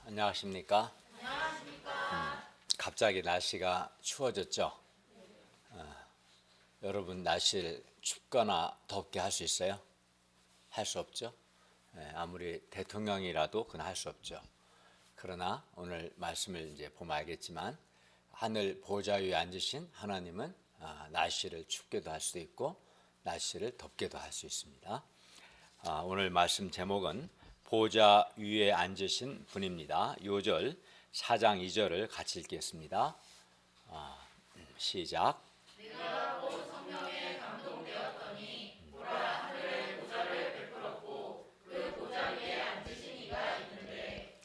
안녕하십니까? 갑자기 날씨가 추워졌죠? 여러분 날씨를 춥거나 덥게 할 수 있어요? 할 수 없죠? 아무리 대통령이라도 그건 할 수 없죠. 그러나 오늘 말씀을 이제 보면 알겠지만 하늘 보좌 위에 앉으신 하나님은 날씨를 춥게도 할 수도 있고 날씨를 덥게도 할 수 있습니다. 오늘 말씀 제목은 보좌 위에 앉으신 분입니다. 요절 4장 2절을 같이 읽겠습니다. 시작. 내가 곧 성령에 감동되었더니 보라 하늘의 보좌를 베풀었고 그 보좌 위에 앉으신 이가 있는데.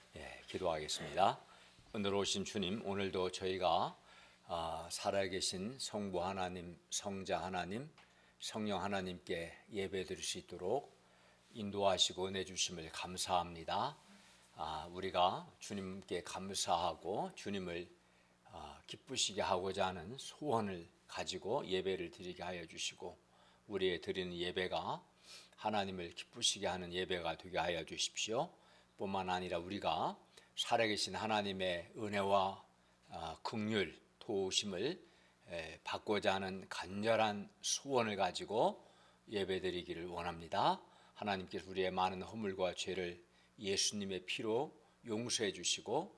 기도하겠습니다. 오늘 오신 주님, 오늘도 저희가 살아계신 성부 하나님, 성자 하나님, 성령 하나님께 예배드릴 수 있도록 인도하시고 은혜 주심을 감사합니다. 우리가 주님께 감사하고 주님을 기쁘시게 하고자 하는 소원을 가지고 예배를 드리게 하여 주시고 우리의 드리는 예배가 하나님을 기쁘시게 하는 예배가 되게 하여 주십시오. 뿐만 아니라 우리가 살아계신 하나님의 은혜와 긍휼, 도우심을 받고자 하는 간절한 소원을 가지고 예배드리기를 원합니다. 하나님께서 우리의 많은 허물과 죄를 예수님의 피로 용서해 주시고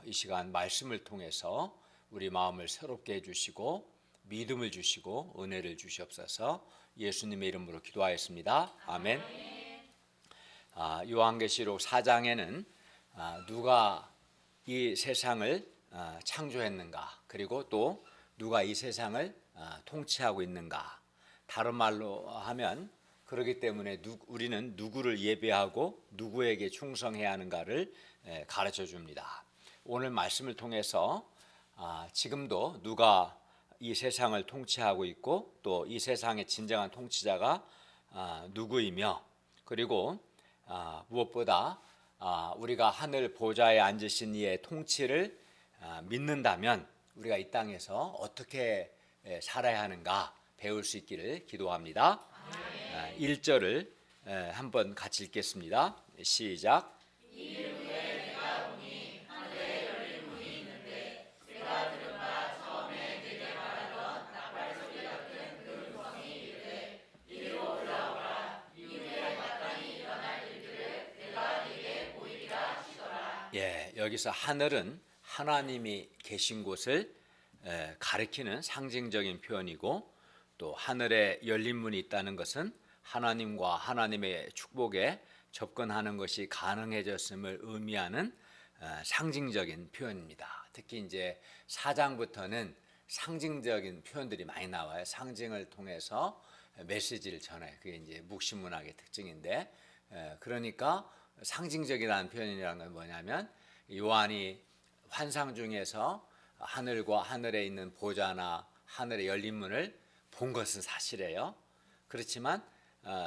이 시간 말씀을 통해서 우리 마음을 새롭게 해주시고 믿음을 주시고 은혜를 주시옵소서. 예수님의 이름으로 기도하였습니다. 아멘. 요한계시록 4장에는 누가 이 세상을 창조했는가, 그리고 또 누가 이 세상을 통치하고 있는가, 다른 말로 하면 그렇기 때문에 우리는 누구를 예배하고 누구에게 충성해야 하는가를 가르쳐 줍니다. 오늘 말씀을 통해서 지금도 누가 이 세상을 통치하고 있고 또 이 세상의 진정한 통치자가 누구이며, 그리고 무엇보다 우리가 하늘 보좌에 앉으신 이의 통치를 믿는다면 우리가 이 땅에서 어떻게 살아야 하는가 배울 수 있기를 기도합니다. 1절을 한번 같이 읽겠습니다. 시작. 이후에 내가 보니 하늘에 열린 문이 있는데 내가 들은 바 처음에 내게 말하던 나팔 소리 같은 그 음성이 이르되 이리로 올라오라. 이후에 마땅히 일어날 일들을 내가 네게 보이리라 하시더라. 여기서 하늘은 하나님이 계신 곳을 가리키는 상징적인 표현이고, 또 하늘에 열린 문이 있다는 것은 하나님과 하나님의 축복에 접근하는 것이 가능해졌음을 의미하는 상징적인 표현입니다. 특히 이제 4장부터는 상징적인 표현들이 많이 나와요. 상징을 통해서 메시지를 전해요. 그게 이제 묵시문학의 특징인데, 그러니까 상징적이라는 표현이라는 건 뭐냐면 요한이 환상 중에서 하늘과 하늘에 있는 보좌나 하늘의 열린 문을 본 것은 사실이에요. 그렇지만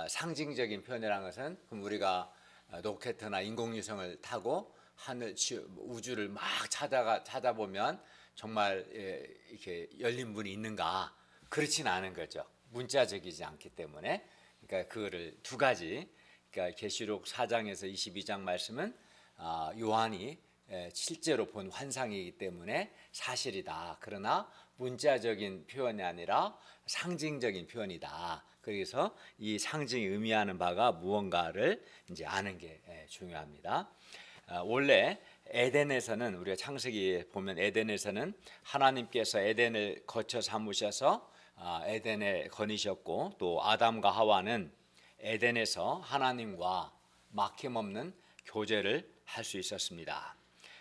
상징적인 표현이라는 것은, 그럼 우리가 로켓이나 인공위성을 타고 하늘 우주를 막 찾아보면 정말 이렇게 열린 문이 있는가? 그렇지는 않은 거죠. 문자적이지 않기 때문에. 그러니까 그거를 두 가지, 그러니까 계시록 4장에서 22장 말씀은 요한이 실제로 본 환상이기 때문에 사실이다. 그러나 문자적인 표현이 아니라 상징적인 표현이다. 그래서 이 상징이 의미하는 바가 무언가를 이제 아는 게 중요합니다. 원래 에덴에서는, 우리가 창세기에 보면 에덴에서는 하나님께서 에덴을 거처 삼으셔서 에덴에 거니셨고, 또 아담과 하와는 에덴에서 하나님과 막힘없는 교제를 할 수 있었습니다.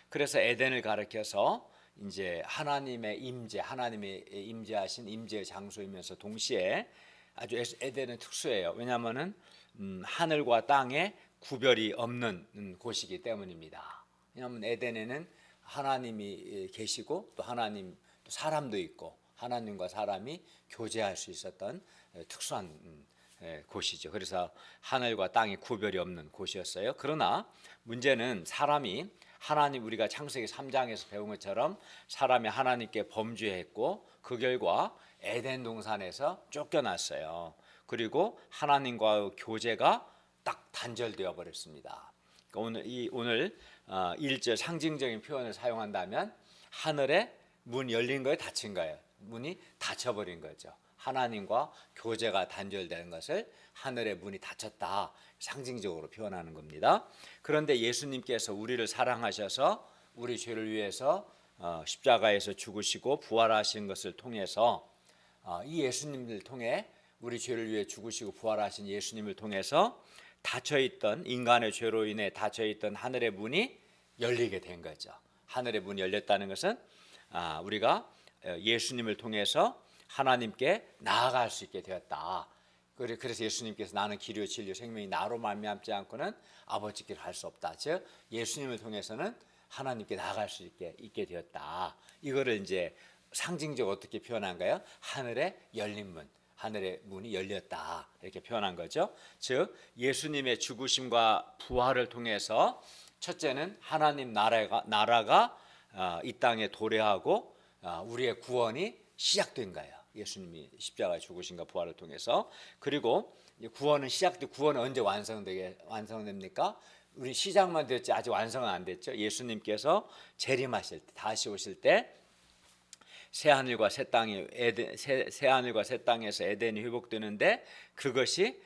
그래서 에덴을 가리켜서 이제 하나님의 임재, 하나님의 임재하신 임재의 장소이면서 동시에 아주 에덴은 특수해요. 왜냐하면은 하늘과 땅에 구별이 없는 곳이기 때문입니다. 왜냐하면 에덴에는 하나님이 계시고 또 하나님, 또 사람도 있고 하나님과 사람이 교제할 수 있었던 특수한 곳이죠. 그래서 하늘과 땅이 구별이 없는 곳이었어요. 그러나 문제는 사람이 하나님, 우리가 창세기 3장에서 배운 것처럼 사람이 하나님께 범죄했고 그 결과 에덴 동산에서 쫓겨났어요. 그리고 하나님과의 교제가 딱 단절되어 버렸습니다. 오늘 1절 상징적인 표현을 사용한다면 하늘에 문 열린 거에 닫힌 거예요. 문이 닫혀버린 거죠. 하나님과 교제가 단절되는 것을 하늘의 문이 닫혔다 상징적으로 표현하는 겁니다. 그런데 예수님께서 우리를 사랑하셔서 우리 죄를 위해서 십자가에서 죽으시고 부활하신 것을 통해서 이 예수님을 통해 우리 죄를 위해 죽으시고 부활하신 예수님을 통해서 닫혀있던 인간의 죄로 인해 닫혀있던 하늘의 문이 열리게 된 거죠. 하늘의 문이 열렸다는 것은 우리가 예수님을 통해서 하나님께 나아갈 수 있게 되었다. 그래서 예수님께서 나는 길이요 진리요 생명이 나로 말미암지 않고는 아버지께 갈 수 없다. 즉 예수님을 통해서는 하나님께 나아갈 수 있게 되었다. 이거를 이제 상징적으로 어떻게 표현한가요? 하늘의 열린 문, 하늘의 문이 열렸다 이렇게 표현한 거죠. 즉 예수님의 죽으심과 부활을 통해서 첫째는 하나님 나라가 이 땅에 도래하고 우리의 구원이 시작된 거예요. 예수님이 십자가에 죽으신과 부활을 통해서. 그리고 구원은 시작돼. 구원은 언제 완성됩니까? 우리 시작만 됐지 아직 완성은 안 됐죠. 예수님께서 재림하실 때, 다시 오실 때 새하늘과 새 땅에서 에덴이 회복되는데 그것이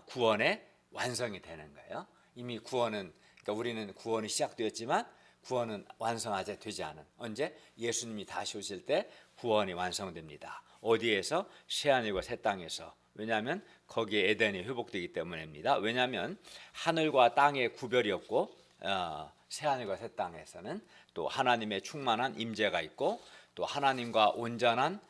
구원의 완성이 되는 거예요. 이미 구원은 그러니까 우리는 구원이 시작되었지만 구원은 완성하지 되지 않은 언제 예수님이 다시 오실 때 구원이 완성됩니다. 어디에서? 새하늘과 새 땅에서. 왜냐하면 거기에 에덴이 회복되기 때문입니다. 왜냐하면 하늘과 땅의 구별이 없고 새하늘과 새 땅에서는 또 하나님의 충만한 임재가 있고 또 하나님과 온전한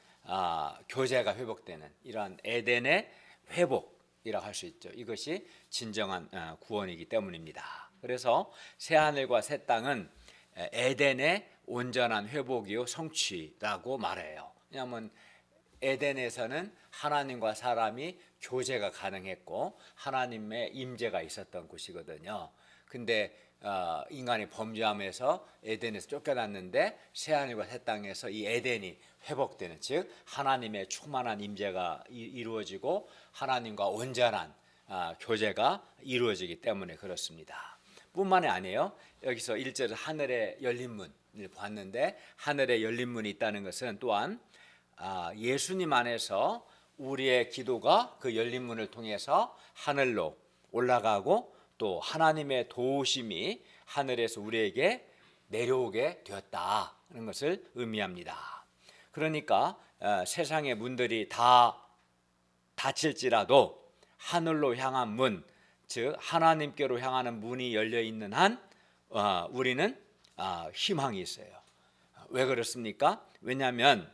교제가 회복되는 이러한 에덴의 회복이라고 할 수 있죠. 이것이 진정한 구원이기 때문입니다. 그래서 새하늘과 새 땅은 에덴의 온전한 회복이요 성취라고 말해요. 왜냐하면 에덴에서는 하나님과 사람이 교제가 가능했고 하나님의 임재가 있었던 곳이거든요. 근데 인간이 범죄하면서 에덴에서 쫓겨났는데 새하늘과 새 땅에서 이 에덴이 회복되는, 즉 하나님의 충만한 임재가 이루어지고 하나님과 온전한 교제가 이루어지기 때문에 그렇습니다. 뿐만이 아니에요. 여기서 1절에 하늘의 열린 문을 봤는데 하늘의 열린 문이 있다는 것은 또한 예수님 안에서 우리의 기도가 그 열린 문을 통해서 하늘로 올라가고 또 하나님의 도우심이 하늘에서 우리에게 내려오게 되었다는 것을 의미합니다. 그러니까 세상의 문들이 다 닫힐지라도 하늘로 향한 문, 즉 하나님께로 향하는 문이 열려 있는 한 우리는 희망이 있어요. 왜 그렇습니까? 왜냐하면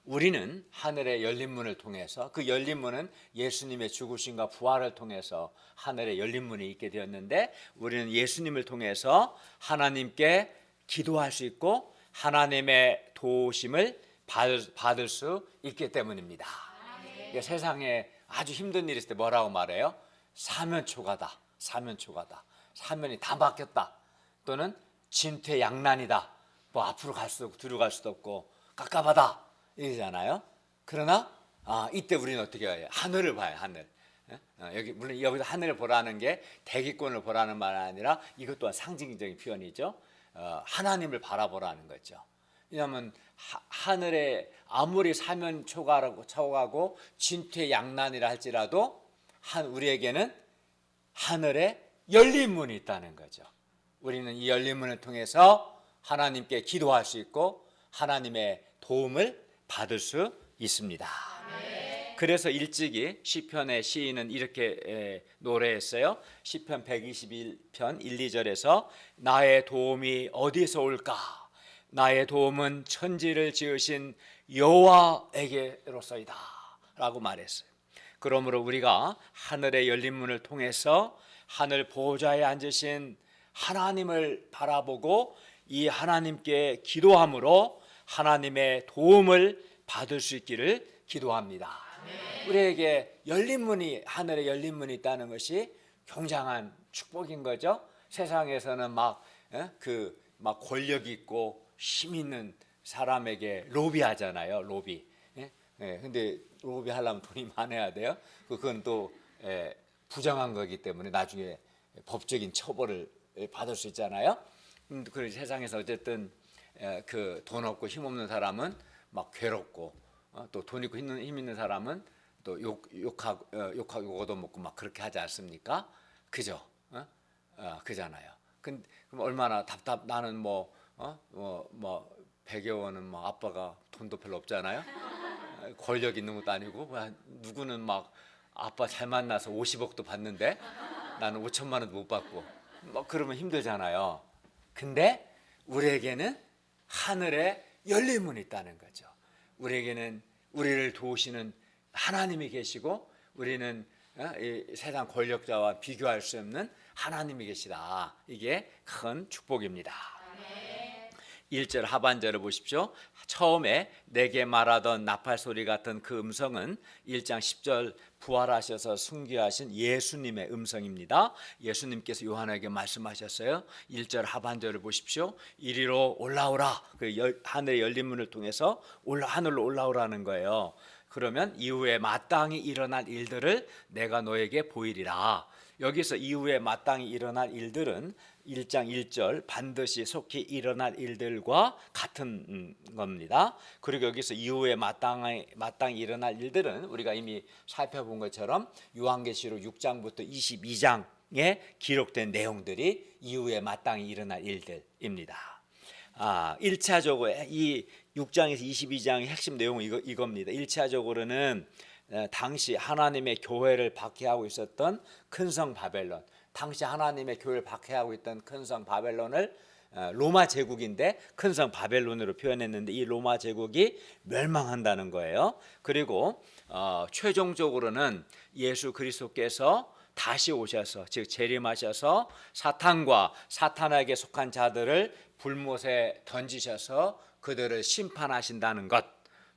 우리는 하늘의 열린 문을 통해서, 그 열린 문은 예수님의 죽으심과 부활을 통해서 하늘의 열린 문이 있게 되었는데 우리는 예수님을 통해서 하나님께 기도할 수 있고 하나님의 도우심을 받을 수 있기 때문입니다. 그러니까 세상에 아주 힘든 일이 있을 때 뭐라고 말해요? 사면초가다. 사면이 다 막혔다. 또는 진퇴양난이다. 뭐 앞으로 갈 수도 없고 뒤로 갈 수도 없고 깝깝하다 이러잖아요. 그러나 이때 우리는 어떻게 해요? 하늘을 봐요. 하늘. 물론 여기서 하늘을 보라는 게 대기권을 보라는 말이 아니라 이것 또한 상징적인 표현이죠. 하나님을 바라보라는 거죠. 왜냐하면 하늘에 아무리 사면초가고 진퇴양난이라 할지라도 우리에게는 하늘에 열린 문이 있다는 거죠. 우리는 이 열린 문을 통해서 하나님께 기도할 수 있고 하나님의 도움을 받을 수 있습니다. 그래서 일찍이 시편의 시인은 이렇게 노래했어요. 시편 121편 1, 2절에서 나의 도움이 어디서 올까? 나의 도움은 천지를 지으신 여호와에게로서이다 라고 말했어요. 그러므로 우리가 하늘의 열린 문을 통해서 하늘 보좌에 앉으신 하나님을 바라보고 이 하나님께 기도함으로 하나님의 도움을 받을 수 있기를 기도합니다. 우리에게 열린 문이, 하늘에 열린 문이 있다는 것이 굉장한 축복인 거죠. 세상에서는 막 권력 있고 힘 있는 사람에게 로비하잖아요. 로비. 근데 로비 하려면 돈이 많아야 돼요. 그건 또 부정한 거기 때문에 나중에 법적인 처벌을 받을 수 있잖아요. 그 세상에서 어쨌든 그 돈 없고 힘 없는 사람은 막 괴롭고, 또 돈 있고 힘 있는 사람은 또 욕하고 얻어먹고 막 그렇게 하지 않습니까? 그죠? 그잖아요. 그럼 얼마나 나는 뭐 100여 원은 뭐 아빠가 돈도 별로 없잖아요. 권력 있는 것도 아니고, 누구는 막 아빠 잘 만나서 50억도 받는데 나는 5천만 원도 못 받고, 뭐 그러면 힘들잖아요. 근데 우리에게는 하늘에 열린 문이 있다는 거죠. 우리에게는 우리를 도우시는 하나님이 계시고, 우리는 이 세상 권력자와 비교할 수 없는 하나님이 계시다. 이게 큰 축복입니다. 1절 하반절을 보십시오. 처음에 내게 말하던 나팔 소리 같은 그 음성은 1장 10절 부활하셔서 승귀하신 예수님의 음성입니다. 예수님께서 요한에게 말씀하셨어요. 1절 하반절을 보십시오. 이리로 올라오라. 그 하늘의 열린 문을 통해서 하늘로 올라오라는 거예요. 그러면 이후에 마땅히 일어날 일들을 내가 너에게 보이리라. 여기서 이후에 마땅히 일어날 일들은 1장 1절 반드시 속히 일어날 일들과 같은 겁니다. 그리고 여기서 이후에 마땅히 일어날 일들은 우리가 이미 살펴본 것처럼 요한계시록 6장부터 22장에 기록된 내용들이 이후에 마땅히 일어날 일들입니다. 1차적으로 이 6장에서 22장의 핵심 내용은 이겁니다. 1차적으로는 당시 하나님의 교회를 박해하고 있었던 큰 성 바벨론, 당시 하나님의 교회를 박해하고 있던 큰 성 바벨론을 로마 제국인데 큰 성 바벨론으로 표현했는데, 이 로마 제국이 멸망한다는 거예요. 그리고 최종적으로는 예수 그리스도께서 다시 오셔서, 즉 재림하셔서 사탄과 사탄에게 속한 자들을 불못에 던지셔서 그들을 심판하신다는 것.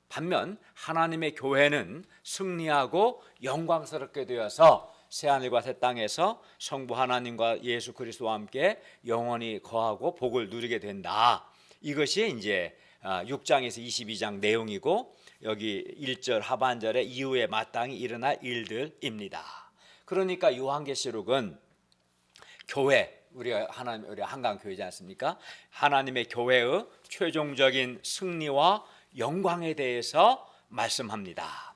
반면 하나님의 교회는 승리하고 영광스럽게 되어서 새하늘과 새 땅에서 성부 하나님과 예수 그리스도와 함께 영원히 거하고 복을 누리게 된다. 이것이 이제 6장에서 22장 내용이고, 여기 1절 하반절에 이후에 마땅히 일어날 일들입니다. 그러니까 요한계시록은 교회, 우리 한강 교회지 않습니까? 하나님의 교회의 최종적인 승리와 영광에 대해서 말씀합니다.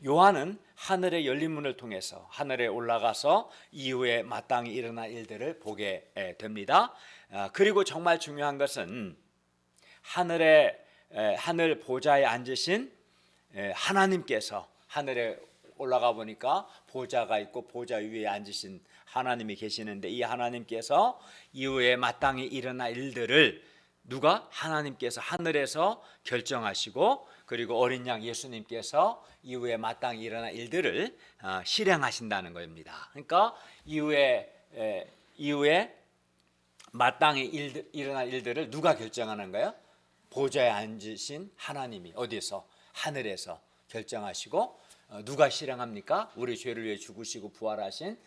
요한은 하늘의 열린 문을 통해서 하늘에 올라가서 이후에 마땅히 일어날 일들을 보게 됩니다. 그리고 정말 중요한 것은 하늘 보좌에 앉으신 하나님께서, 하늘에 올라가 보니까 보좌가 있고 보좌 위에 앉으신 하나님이 계시는데, 이 하나님께서 이후에 마땅히 일어날 일들을 누가? 하나님께서 하늘에서 결정하시고, 그리고 어린 양 예수님께서 이후에 마땅히 일어날 일들을 실행하신다는 겁니다. 그러니까 이후에 마땅히 일어날 일들을 누가 결정하는 거예요? 보좌에 앉으신 하나님이 어디서? 하늘에서 결정하시고, 누가 실행합니까? 우리 죄를 위해 죽으시고 부활하신,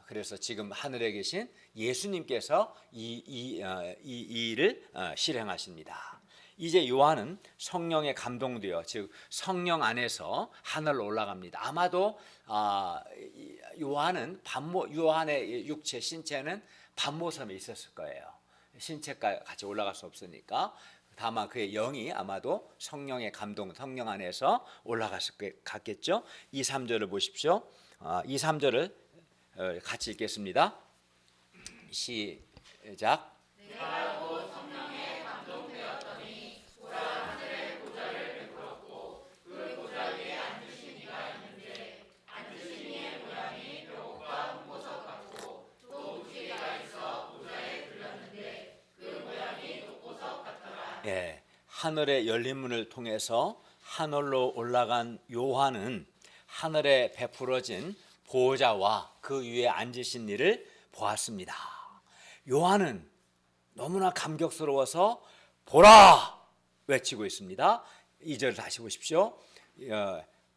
그래서 지금 하늘에 계신 예수님께서 이 일을 실행하십니다. 이제 요한은 성령에 감동되어, 즉 성령 안에서 하늘로 올라갑니다. 아마도 요한의 육체, 신체는 반모섬에 있었을 거예요. 신체가 같이 올라갈 수 없으니까. 다만 그의 영이 아마도 성령의 감동, 성령 안에서 올라갔을 것 같겠죠. 2, 3절을 보십시오. 2, 3절을 같이 읽겠습니다. 시작. 내가 곧 성령에 감동되었더니 보라 하늘의 보좌를 베풀었고 그 보좌 위에 앉으신 이가 있는데 앉으신 이의 모양이 묘과 홍보석 같고 또 무지개가 있어 보좌에 들렸는데 그 모양이 독보석 같더라. 예, 하늘의 열린 문을 통해서 하늘로 올라간 요한은 하늘에 베풀어진 보좌와 그 위에 앉으신 이를 보았습니다. 요한은 너무나 감격스러워서 보라 외치고 있습니다. 2절 다시 보십시오.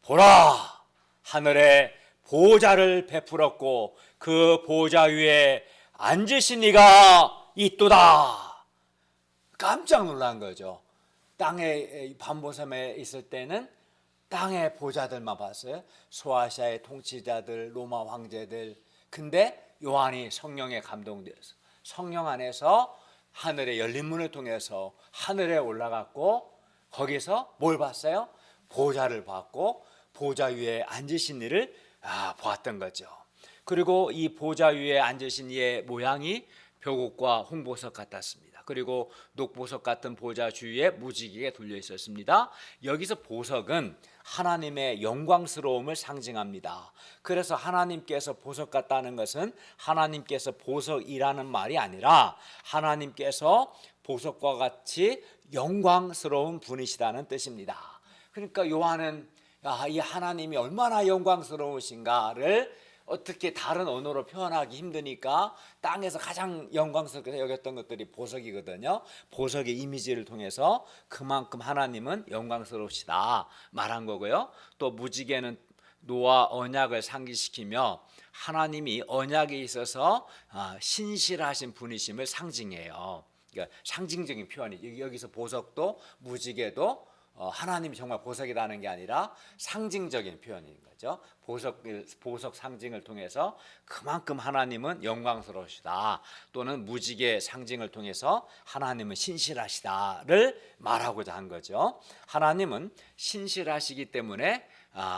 보라 하늘에 보좌를 베풀었고 그 보좌 위에 앉으신 이가 있도다. 깜짝 놀란 거죠. 땅에 반모섬에 있을 때는 땅의 보좌들만 봤어요. 소아시아의 통치자들, 로마 황제들. 근데 요한이 성령에 감동되어서 성령 안에서 하늘의 열린 문을 통해서 하늘에 올라갔고 거기서 뭘 봤어요? 보좌를 봤고 보좌 위에 앉으신 이를 보았던 거죠. 그리고 이 보좌 위에 앉으신 이의 모양이 벼곡과 홍보석 같았습니다. 그리고 녹보석 같은 보좌 주위에 무지개가 돌려 있었습니다. 여기서 보석은 하나님의 영광스러움을 상징합니다. 그래서 하나님께서 보석 같다는 것은 하나님께서 보석이라는 말이 아니라 하나님께서 보석과 같이 영광스러운 분이시다는 뜻입니다. 그러니까 요한은 이 하나님이 얼마나 영광스러우신가를 어떻게 다른 언어로 표현하기 힘드니까 땅에서 가장 영광스럽게 여겼던 것들이 보석이거든요. 보석의 이미지를 통해서 그만큼 하나님은 영광스러우시다 말한 거고요. 또 무지개는 노아 언약을 상기시키며 하나님이 언약에 있어서 신실하신 분이심을 상징해요. 그러니까 상징적인 표현이 여기서 보석도 무지개도 하나님이 정말 보석이라는 게 아니라 상징적인 표현인 거죠. 보석 상징을 통해서 그만큼 하나님은 영광스러우시다 또는 무지개 상징을 통해서 하나님은 신실하시다를 말하고자 한 거죠. 하나님은 신실하시기 때문에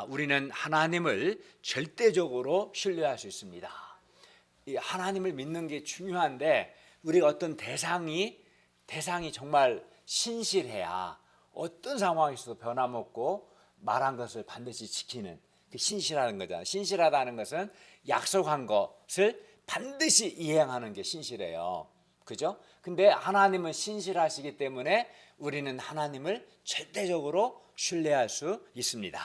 우리는 하나님을 절대적으로 신뢰할 수 있습니다. 이 하나님을 믿는 게 중요한데 우리가 어떤 대상이 정말 신실해야 어떤 상황에서도 변함없고 말한 것을 반드시 지키는 그 신실하는 거잖아요. 신실하다는 것은 약속한 것을 반드시 이행하는 게 신실해요. 그죠? 근데 하나님은 신실하시기 때문에 우리는 하나님을 절대적으로 신뢰할 수 있습니다.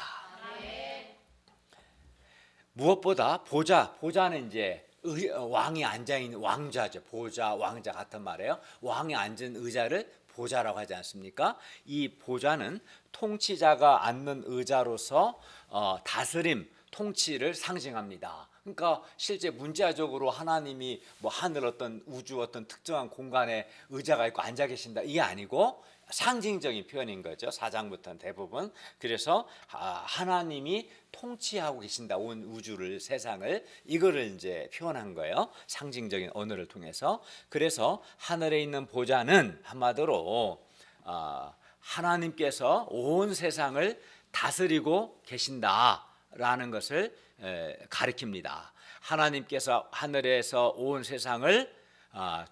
무엇보다 보좌는 이제 왕이 앉아 있는 왕자죠. 보좌, 왕자 같은 말이에요. 왕이 앉은 의자를 보좌라고 하지 않습니까? 이 보좌는 통치자가 앉는 의자로서 다스림, 통치를 상징합니다. 그러니까 실제 문자적으로 하나님이 뭐 하늘 어떤 우주 어떤 특정한 공간에 의자가 있고 앉아 계신다 이게 아니고 상징적인 표현인 거죠. 4장부터는 대부분. 그래서 하나님이 통치하고 계신다. 온 우주를 세상을 이거를 이제 표현한 거예요. 상징적인 언어를 통해서. 그래서 하늘에 있는 보좌는 한마디로 하나님께서 온 세상을 다스리고 계신다라는 것을 가리킵니다. 하나님께서 하늘에서 온 세상을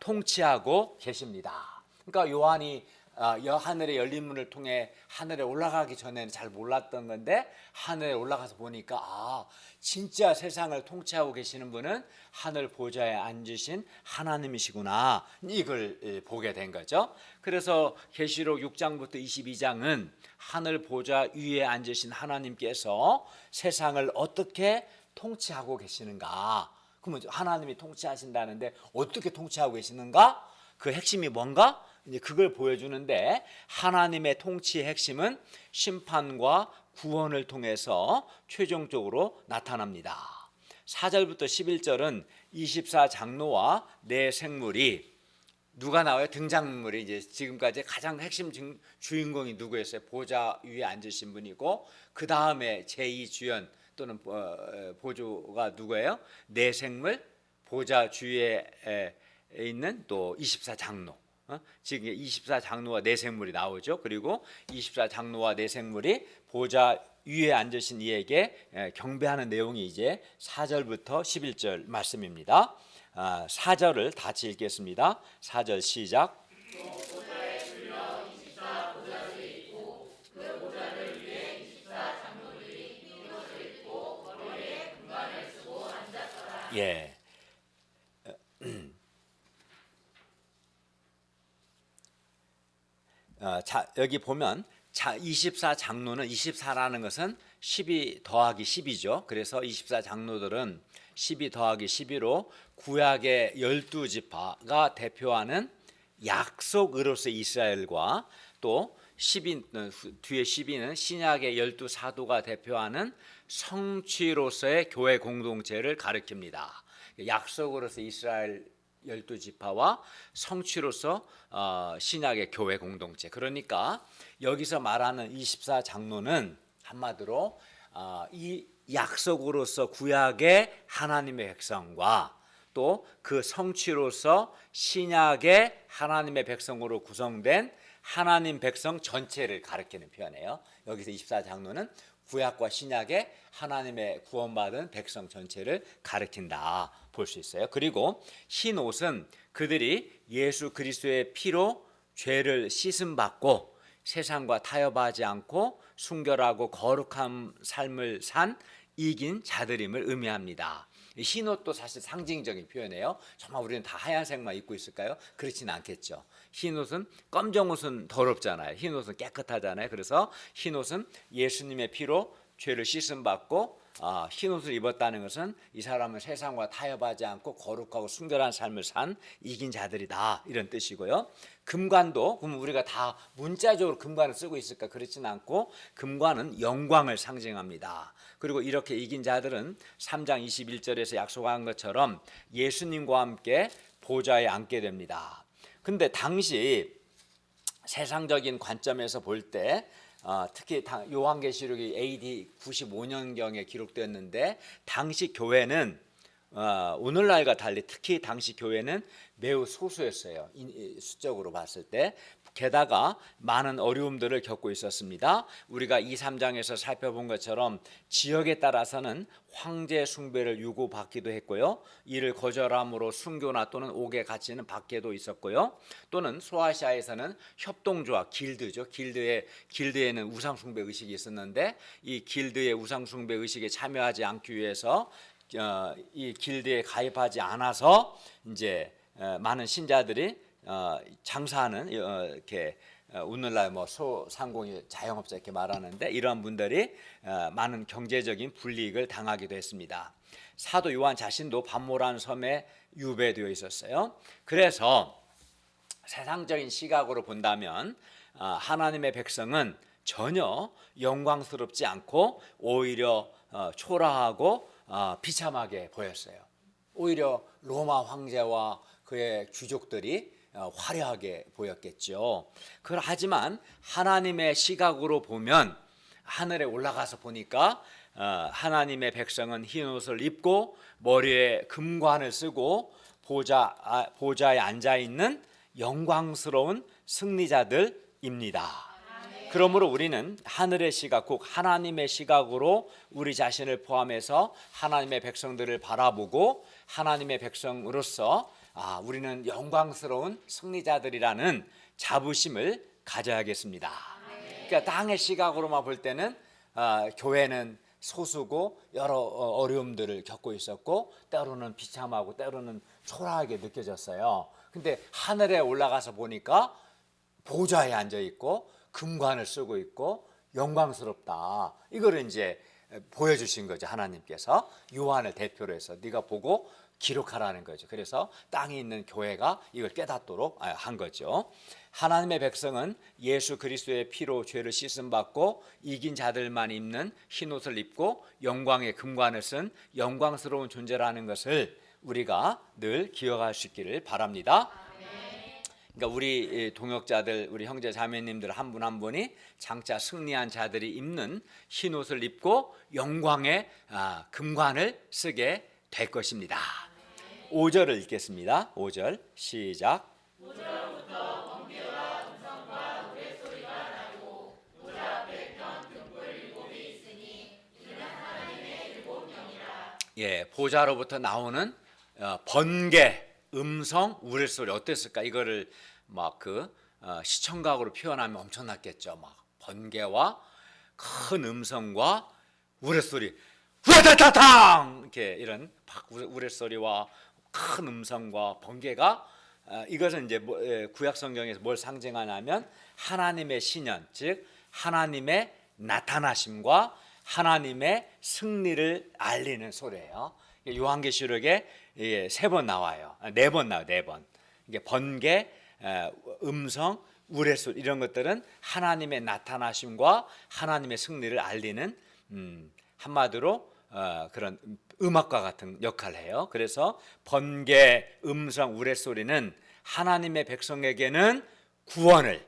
통치하고 계십니다. 그러니까 요한이 하늘의 열린 문을 통해 하늘에 올라가기 전에는 잘 몰랐던 건데 하늘에 올라가서 보니까 진짜 세상을 통치하고 계시는 분은 하늘 보좌에 앉으신 하나님이시구나 이걸 보게 된 거죠. 그래서 계시록 6장부터 22장은 하늘 보좌 위에 앉으신 하나님께서 세상을 어떻게 통치하고 계시는가. 그러면 하나님이 통치하신다는데 어떻게 통치하고 계시는가? 그 핵심이 뭔가? 이제 그걸 보여주는데 하나님의 통치의 핵심은 심판과 구원을 통해서 최종적으로 나타납니다. 4절부터 11절은 24장로와 네 생물이 누가 나와요? 등장인물이 이제 지금까지 가장 핵심 주인공이 누구였어요? 보좌 위에 앉으신 분이고 그 다음에 제2주연 또는 보조가 누구예요? 네 생물, 보좌 주위에 있는 또 24장로. 지금 24장로와 내생물이 나오죠. 그리고 24장로와 내생물이 보좌 위에 앉으신 이에게 경배하는 내용이 이제 4절부터 11절 말씀입니다. 4절을 같이 읽겠습니다. 4절 시작. 예. 자, 여기 보면 24장로는 24라는 것은 12 더하기 10이죠. 그래서 24장로들은 12 더하기 12로 구약의 12지파가 대표하는 약속으로서의 이스라엘과 또 12, 뒤에 12는 신약의 12사도가 대표하는 성취로서의 교회 공동체를 가리킵니다. 약속으로서 이스라엘 12지파와 성취로서 신약의 교회 공동체. 그러니까 여기서 말하는 24장로는 한마디로 이 약속으로서 구약의 하나님의 백성과 또 그 성취로서 신약의 하나님의 백성으로 구성된 하나님 백성 전체를 가리키는 표현이에요. 여기서 24장로는 구약과 신약의 하나님의 구원받은 백성 전체를 가리킨다 볼 수 있어요. 그리고 흰 옷은 그들이 예수 그리스도의 피로 죄를 씻음 받고 세상과 타협하지 않고 순결하고 거룩한 삶을 산 이긴 자들임을 의미합니다. 흰 옷도 사실 상징적인 표현이에요. 정말 우리는 다 하얀색만 입고 있을까요? 그렇지는 않겠죠. 흰 옷은, 검정 옷은 더럽잖아요. 흰 옷은 깨끗하잖아요. 그래서 흰 옷은 예수님의 피로 죄를 씻음 받고 흰 옷을 입었다는 것은 이 사람은 세상과 타협하지 않고 거룩하고 순결한 삶을 산 이긴 자들이다, 이런 뜻이고요. 금관도, 그럼 우리가 다 문자적으로 금관을 쓰고 있을까? 그렇지는 않고 금관은 영광을 상징합니다. 그리고 이렇게 이긴 자들은 3장 21절에서 약속한 것처럼 예수님과 함께 보좌에 앉게 됩니다. 근데 당시 세상적인 관점에서 볼 때 특히 요한계시록이 AD 95년경에 기록되었는데 당시 교회는 오늘날과 달리 특히 당시 교회는 매우 소수였어요. 수적으로 봤을 때. 게다가 많은 어려움들을 겪고 있었습니다. 우리가 2, 3장에서 살펴본 것처럼 지역에 따라서는 황제 숭배를 요구받기도 했고요. 이를 거절함으로 순교나 또는 옥에 갇히는 박해도 있었고요. 또는 소아시아에서는 협동조합, 길드죠. 길드에는 우상 숭배 의식이 있었는데 이 길드의 우상 숭배 의식에 참여하지 않기 위해서 이 길드에 가입하지 않아서 이제 많은 신자들이 장사하는 이렇게 오늘날 뭐 소상공인 자영업자 이렇게 말하는데 이러한 분들이 많은 경제적인 불이익을 당하기도 했습니다. 사도 요한 자신도 반모라는 섬에 유배되어 있었어요. 그래서 세상적인 시각으로 본다면 하나님의 백성은 전혀 영광스럽지 않고 오히려 초라하고 비참하게 보였어요. 오히려 로마 황제와 그의 귀족들이 화려하게 보였겠죠. 하지만 하나님의 시각으로 보면 하늘에 올라가서 보니까 하나님의 백성은 흰 옷을 입고 머리에 금관을 쓰고 보좌에 앉아 있는 영광스러운 승리자들입니다. 그러므로 우리는 하늘의 시각, 곧 하나님의 시각으로 우리 자신을 포함해서 하나님의 백성들을 바라보고 하나님의 백성으로서 우리는 영광스러운 승리자들이라는 자부심을 가져야겠습니다. 그러니까 땅의 시각으로만 볼 때는 교회는 소수고 여러 어려움들을 겪고 있었고 때로는 비참하고 때로는 초라하게 느껴졌어요. 근데 하늘에 올라가서 보니까 보좌에 앉아 있고 금관을 쓰고 있고 영광스럽다. 이거를 이제 보여주신 거죠. 하나님께서 요한을 대표로 해서 네가 보고 기록하라는 거죠. 그래서 땅에 있는 교회가 이걸 깨닫도록 한 거죠. 하나님의 백성은 예수 그리스도의 피로 죄를 씻음 받고 이긴 자들만 입는 흰옷을 입고 영광의 금관을 쓴 영광스러운 존재라는 것을 우리가 늘 기억할 수 있기를 바랍니다. 그러니까 우리 동역자들, 우리 형제 자매님들 한 분 한 분이 장차 승리한 자들이 입는 흰옷을 입고 영광의 금관을 쓰게 될 것입니다. 5절을 읽겠습니다. 5절 시작. 5절부터 번개와 음성과 우레소리가 나고 보좌 앞에 편 등불 7이 있으니 이는 하나님의 7영이라. 예, 보좌로부터 나오는 번개, 음성, 우레소리 어땠을까? 이거를 막 시청각으로 표현하면 엄청났겠죠. 막 번개와 큰 음성과 우레소리, 후다다탕 이렇게 이런 우레소리와 큰 음성과 번개가 이것은 이제 구약 성경에서 뭘 상징하냐면 하나님의 신현, 즉 하나님의 나타나심과 하나님의 승리를 알리는 소리예요. 요한계시록에 3번 나와요. 4번 나와요. 4번. 이게 번개, 음성, 우레소리 이런 것들은 하나님의 나타나심과 하나님의 승리를 알리는 한마디로 그런 음악과 같은 역할을 해요. 그래서 번개, 음성, 우레소리는 하나님의 백성에게는 구원을,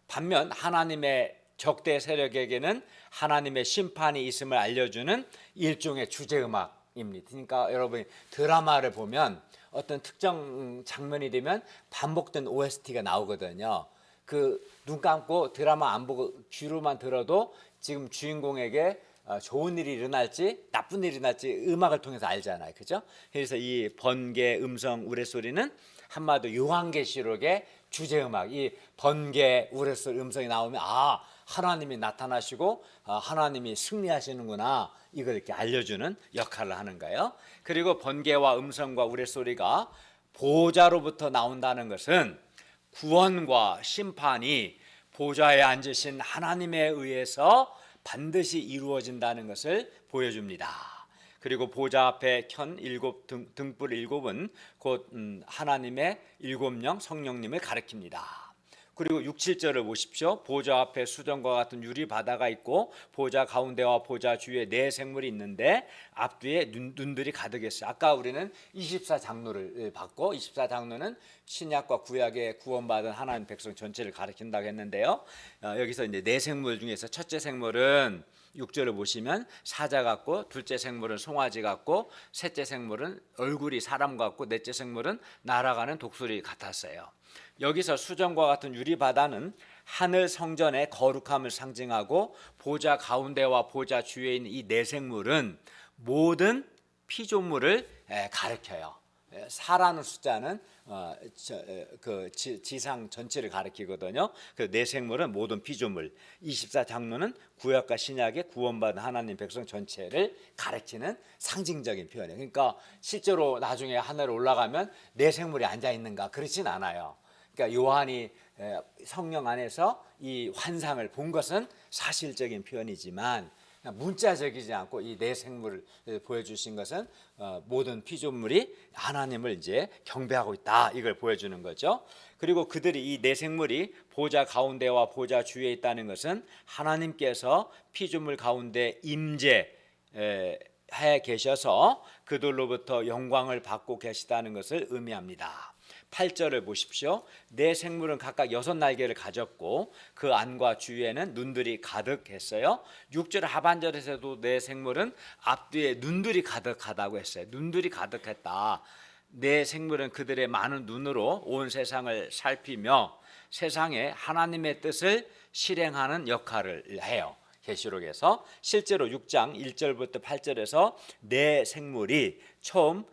반면 하나님의 적대 세력에게는 하나님의 심판이 있음을 알려주는 일종의 주제음악입니다. 그러니까 여러분이 드라마를 보면 어떤 특정 장면이 되면 반복된 OST가 나오거든요. 그 눈 감고 드라마 안 보고 귀로만 들어도 지금 주인공에게 좋은 일이 일어날지 나쁜 일이 일어날지 음악을 통해서 알잖아요. 그죠? 그래서 이 번개, 음성, 우레소리는 한마디로 요한계시록의 주제음악, 이 번개, 우레소리, 음성이 나오면 하나님이 나타나시고 하나님이 승리하시는구나, 이걸 이렇게 알려주는 역할을 하는 거예요. 그리고 번개와 음성과 우레소리가 보좌로부터 나온다는 것은 구원과 심판이 보좌에 앉으신 하나님에 의해서 반드시 이루어진다는 것을 보여줍니다. 그리고 보좌 앞에 켠 등불 일곱은 곧 하나님의 일곱 영 성령님을 가리킵니다. 그리고 6, 7절을 보십시오. 보좌 앞에 수정과 같은 유리 바다가 있고 보좌 가운데와 보좌 주위에 네 생물이 있는데 앞뒤에 눈들이 가득했어요. 아까 우리는 24장로를 봤고 24장로는 신약과 구약의 구원받은 하나님 백성 전체를 가리킨다고 했는데요. 여기서 이제 네 생물 중에서 첫째 생물은 6절을 보시면 사자 같고, 둘째 생물은 송아지 같고, 셋째 생물은 얼굴이 사람 같고, 넷째 생물은 날아가는 독수리 같았어요. 여기서 수정과 같은 유리 바다는 하늘 성전의 거룩함을 상징하고, 보좌 가운데와 보좌 주위에 있는 이 네 생물은 모든 피조물을 가리켜요. 4라는 숫자는 지상 전체를 가리키거든요. 그 네 생물은 모든 피조물, 24장로는 구약과 신약의 구원받은 하나님 백성 전체를 가리키는 상징적인 표현이에요. 그러니까 실제로 나중에 하늘에 올라가면 네 생물이 앉아 있는가, 그렇진 않아요. 그러니까 요한이 성령 안에서 이 환상을 본 것은 사실적인 표현이지만 문자적이지 않고 이 네 생물을 보여주신 것은 모든 피조물이 하나님을 이제 경배하고 있다, 이걸 보여주는 거죠. 그리고 그들이 이 네 생물이 보좌 가운데와 보좌 주위에 있다는 것은 하나님께서 피조물 가운데 임재해 계셔서 그들로부터 영광을 받고 계시다는 것을 의미합니다. 8절을 보십시오. 네 생물은 각각 6날개를 가졌고 그 안과 주위에는 눈들이 가득했어요. 6절 하반절에서도 네 생물은 앞뒤에 눈들이 가득하다고 했어요. 눈들이 가득했다. 네 생물은 그들의 많은 눈으로 온 세상을 살피며 세상에 하나님의 뜻을 실행하는 역할을 해요. 계시록에서 실제로 6장 1절부터 8절에서 네 생물이 처음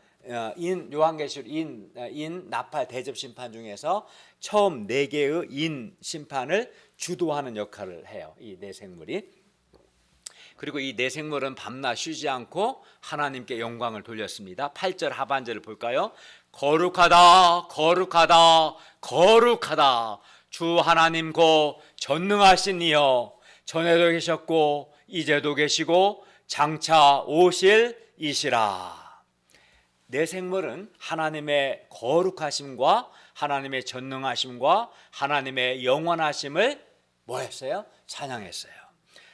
요한계시록 인 나팔 대접 심판 중에서 처음 4개의 인 심판을 주도하는 역할을 해요, 이 네 생물이. 그리고 이 네 생물은 밤낮 쉬지 않고 하나님께 영광을 돌렸습니다. 8절 하반절을 볼까요? 거룩하다 거룩하다 거룩하다 주 하나님 고 전능하신 이여, 전에도 계셨고 이제도 계시고 장차 오실 이시라. 네 생물은 하나님의 거룩하심과 하나님의 전능하심과 하나님의 영원하심을 뭐 했어요? 찬양했어요.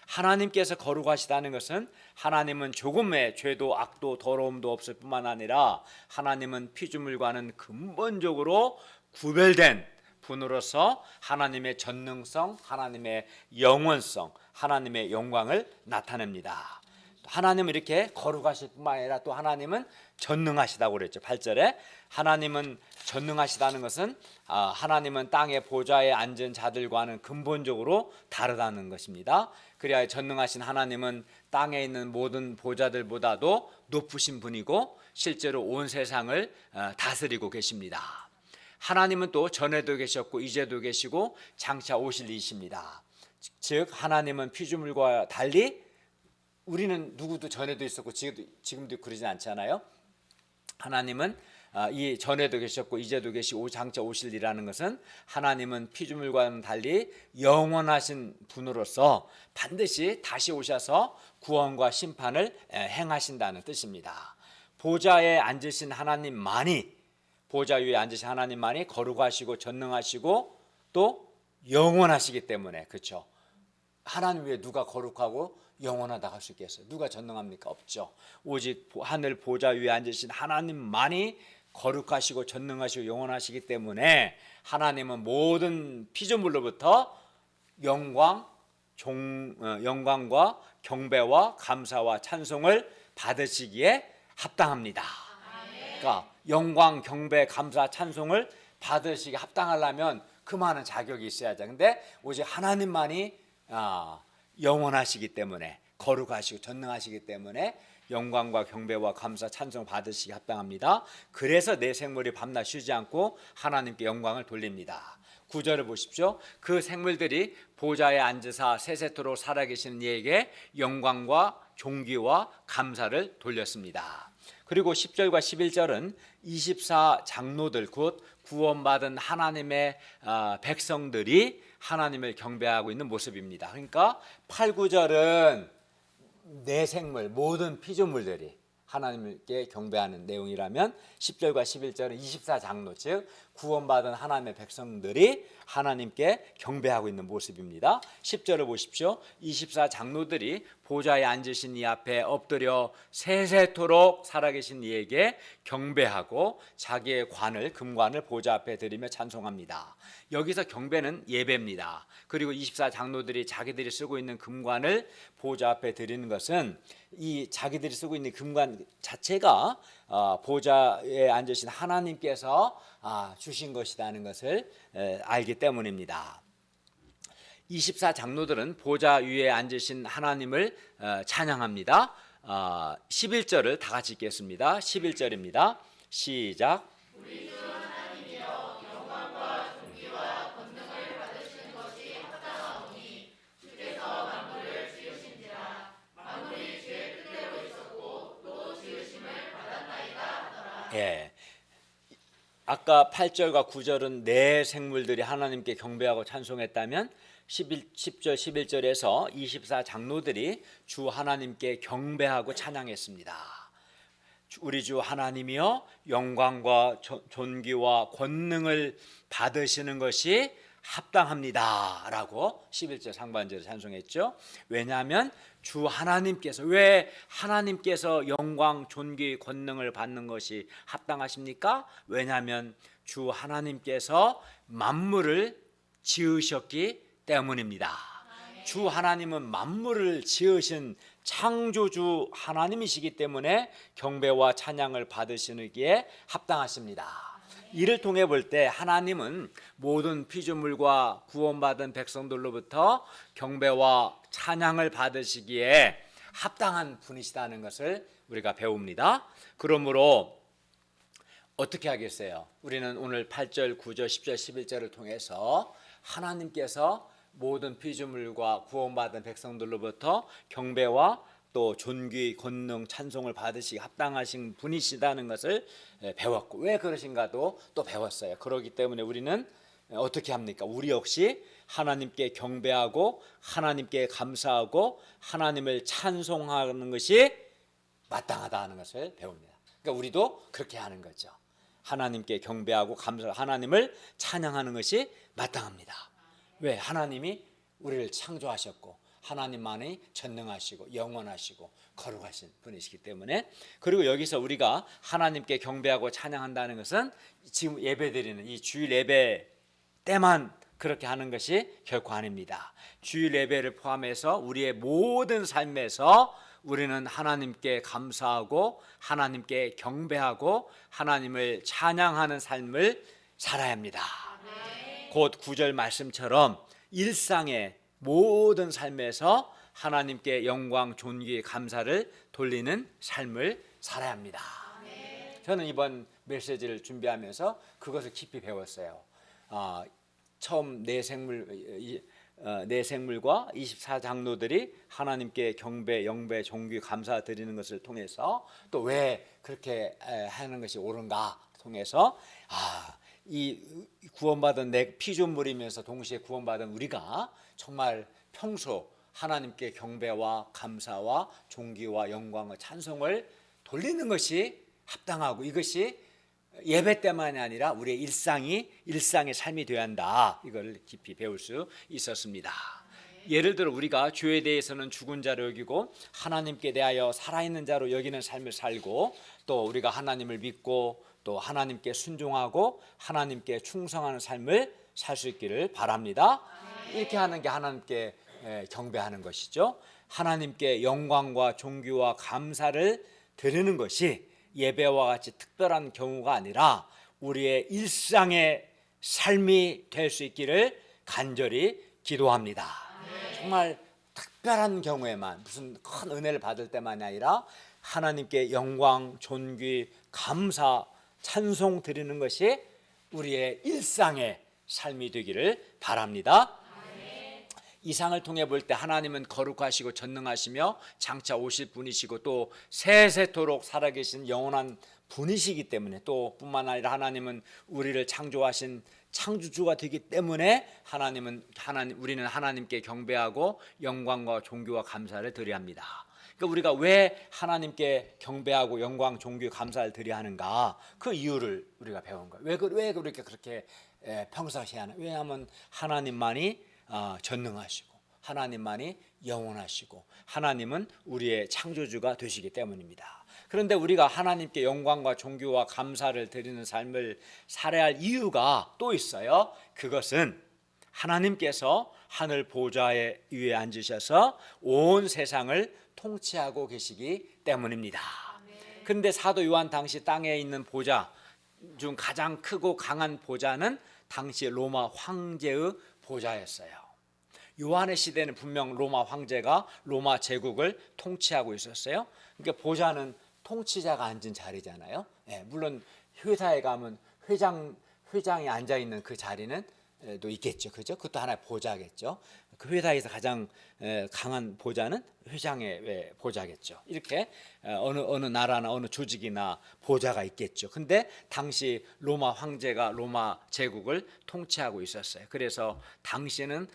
하나님께서 거룩하시다는 것은 하나님은 조금의 죄도 악도 더러움도 없을 뿐만 아니라 하나님은 피조물과는 근본적으로 구별된 분으로서 하나님의 전능성, 하나님의 영원성, 하나님의 영광을 나타냅니다. 하나님은 이렇게 거룩하실 뿐만 아니라 또 하나님은 전능하시다고 그랬죠. 8절에 하나님은 전능하시다는 것은 하나님은 땅의 보좌에 앉은 자들과는 근본적으로 다르다는 것입니다. 그래야 전능하신 하나님은 땅에 있는 모든 보좌들보다도 높으신 분이고 실제로 온 세상을 다스리고 계십니다. 하나님은 또 전에도 계셨고 이제도 계시고 장차 오실 이십니다. 즉 하나님은 피조물과 달리 우리는 누구도 전에도 있었고 지금도 그러진 않잖아요. 하나님은 이 전에도 계셨고 이제도 계시고 장차 오실이라는 것은 하나님은 피조물과는 달리 영원하신 분으로서 반드시 다시 오셔서 구원과 심판을 행하신다는 뜻입니다. 보좌에 앉으신 하나님만이, 보좌 위에 앉으신 하나님만이 거룩하시고 전능하시고 또 영원하시기 때문에, 그렇죠? 하나님 외에 누가 거룩하고 영원하다 할 수 있겠어요? 누가 전능합니까? 없죠. 오직 하늘 보좌 위에 앉으신 하나님만이 거룩하시고 전능하시고 영원하시기 때문에 하나님은 모든 피조물로부터 영광과 경배와 감사와 찬송을 받으시기에 합당합니다. 그러니까 영광, 경배, 감사, 찬송을 받으시기 합당하려면 그 많은 자격이 있어야죠. 근데 오직 하나님만이 영원하시기 때문에, 거룩하시고 전능하시기 때문에 영광과 경배와 감사, 찬송 받으시기 합당합니다. 그래서 내 생물이 밤낮 쉬지 않고 하나님께 영광을 돌립니다. 9절을 보십시오. 그 생물들이 보좌에 앉으사 세세토록 살아계신 이에게 영광과 존귀와 감사를 돌렸습니다. 그리고 10절과 11절은 24 장로들, 곧 구원받은 하나님의 백성들이 하나님을 경배하고 있는 모습입니다. 그러니까 8, 9절은 내 생물, 모든 피조물들이 하나님께 경배하는 내용이라면 10절과 11절은 24 장로, 즉 구원받은 하나님의 백성들이 하나님께 경배하고 있는 모습입니다. 10절을 보십시오. 24 장로들이 보좌에 앉으신 이 앞에 엎드려 세세토록 살아계신 이에게 경배하고 자기의 관을, 금관을 보좌 앞에 드리며 찬송합니다. 여기서 경배는 예배입니다. 그리고 24 장로들이 자기들이 쓰고 있는 금관을 보좌 앞에 드리는 것은 이 자기들이 쓰고 있는 금관 자체가 보좌에 앉으신 하나님께서 주신 것이라는 것을 알기 때문입니다. 24 장로들은 보좌 위에 앉으신 하나님을 찬양합니다. 11절을 다 같이 읽겠습니다. 11절입니다. 시작. 우리 주 하나님이여 영광과 존귀와 권능을 받으시는 것이 합당하오니 주께서 만물을 지으신지라 만물이 주의 뜻대로 있었고 또 지으심을 받았나이다 하더라. 예. 아까 8절과 9절은 내 생물들이 하나님께 경배하고 찬송했다면 10절 11절에서 24 장로들이 주 하나님께 경배하고 찬양했습니다. 우리 주 하나님이여 영광과 존귀와 권능을 받으시는 것이 합당합니다 라고 11절 상반절에 찬송했죠. 왜냐하면 주 하나님께서, 왜 하나님께서 영광, 존귀, 권능을 받는 것이 합당하십니까? 왜냐하면 주 하나님께서 만물을 지으셨기 때문입니다. 주 하나님은 만물을 지으신 창조주 하나님이시기 때문에 경배와 찬양을 받으시기에 합당하십니다. 이를 통해 볼 때 하나님은 모든 피조물과 구원받은 백성들로부터 경배와 찬양을 받으시기에 합당한 분이시다는 것을 우리가 배웁니다. 그러므로 어떻게 하겠어요? 우리는 오늘 8절, 9절, 10절, 11절을 통해서 하나님께서 모든 피조물과 구원받은 백성들로부터 경배와 또 존귀, 권능, 찬송을 받으시기 합당하신 분이시다는 것을 배웠고, 왜 그러신가도 또 배웠어요. 그렇기 때문에 우리는 어떻게 합니까? 우리 역시 하나님께 경배하고 하나님께 감사하고 하나님을 찬송하는 것이 마땅하다는 것을 배웁니다. 그러니까 우리도 그렇게 하는 거죠. 하나님께 경배하고 감사하고 하나님을 찬양하는 것이 마땅합니다. 왜? 하나님이 우리를 창조하셨고 하나님만이 전능하시고 영원하시고 거룩하신 분이시기 때문에. 그리고 여기서 우리가 하나님께 경배하고 찬양한다는 것은 지금 예배드리는 이 주일 예배 때만 그렇게 하는 것이 결코 아닙니다. 주일 예배를 포함해서 우리의 모든 삶에서 우리는 하나님께 감사하고 하나님께 경배하고 하나님을 찬양하는 삶을 살아야 합니다. 곧 9절 말씀처럼 일상의 모든 삶에서 하나님께 영광, 존귀, 감사를 돌리는 삶을 살아야 합니다. 저는 이번 메시지를 준비하면서 그것을 깊이 배웠어요. 처음 내 생물과 24 장로들이 하나님께 경배, 영배, 존귀, 감사 드리는 것을 통해서 또 왜 그렇게 하는 것이 옳은가 통해서 이 구원받은 내 피조물이면서 동시에 구원받은 우리가 정말 평소 하나님께 경배와 감사와 존귀와 영광과 찬송을 돌리는 것이 합당하고 이것이 예배 때만이 아니라 우리의 일상의 삶이 되어야 한다. 이걸 깊이 배울 수 있었습니다. 예를 들어 우리가 죄에 대해서는 죽은 자로 여기고 하나님께 대하여 살아있는 자로 여기는 삶을 살고 또 우리가 하나님을 믿고 또 하나님께 순종하고 하나님께 충성하는 삶을 살 수 있기를 바랍니다. 이렇게 하는 게 하나님께 경배하는 것이죠. 하나님께 영광과 존귀와 감사를 드리는 것이 예배와 같이 특별한 경우가 아니라 우리의 일상의 삶이 될 수 있기를 간절히 기도합니다. 정말 특별한 경우에만, 무슨 큰 은혜를 받을 때만이 아니라 하나님께 영광, 존귀, 감사, 찬송 드리는 것이 우리의 일상의 삶이 되기를 바랍니다. 이 상을 통해 볼 때 하나님은 거룩하시고 전능하시며 장차 오실 분이시고 또 세세토록 살아계신 영원한 분이시기 때문에, 또 뿐만 아니라 하나님은 우리를 창조하신 창조주가 되기 때문에 우리는 하나님께 경배하고 영광과 존귀와 감사를 드려야 합니다. 그러니까 우리가 왜 하나님께 경배하고 영광, 존귀, 감사를 드려야 하는가, 그 이유를 우리가 배운 거예요. 왜 그렇게 평상시에 하나? 왜냐하면 하나님만이 전능하시고 하나님만이 영원하시고 하나님은 우리의 창조주가 되시기 때문입니다. 그런데 우리가 하나님께 영광과 존귀와 감사를 드리는 삶을 살아야 할 이유가 또 있어요. 그것은 하나님께서 하늘 보좌 위에 앉으셔서 온 세상을 통치하고 계시기 때문입니다. 그런데 사도 요한 당시 땅에 있는 보좌 중 가장 크고 강한 보좌는 당시 로마 황제의 보좌였어요. 요한의 시대는 분명 로마 황제가 로마 제국을 통치하고 있었어요. 그러니까 보좌는 통치자가 앉은 자리잖아요. 물론 회사에 가면 회장이 앉아 있는 그 자리는 또 있겠죠, 그죠? 그것도 하나의 보좌겠죠. 그 회사에서 가장 강한 보좌는 회장의 보좌겠죠. 이렇게 어느 나라나 어느 조직이나 보좌가 있겠죠. 근데 당시 로마 황제가 로마 제국을 통치하고 있었어요. 그래서 당시는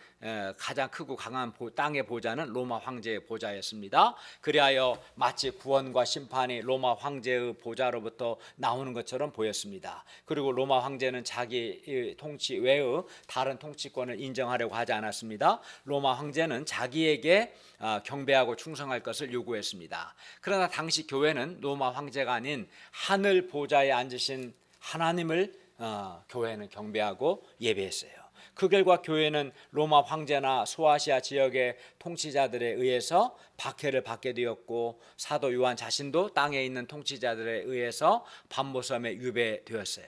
가장 크고 강한 땅의 보좌는 로마 황제의 보좌였습니다. 그리하여 마치 구원과 심판이 로마 황제의 보좌로부터 나오는 것처럼 보였습니다. 그리고 로마 황제는 자기 통치 외의 다른 통치권을 인정하려고 하지 않았습니다. 로마 황제는 자기에게 경배하고 충성할 것을 요구했습니다. 그러나 당시 교회는 로마 황제가 아닌 하늘 보좌에 앉으신 하나님을 교회는 경배하고 예배했어요. 그 결과 교회는 로마 황제나 소아시아 지역의 통치자들에 의해서 박해를 받게 되었고, 사도 요한 자신도 땅에 있는 통치자들에 의해서 반모섬에 유배되었어요.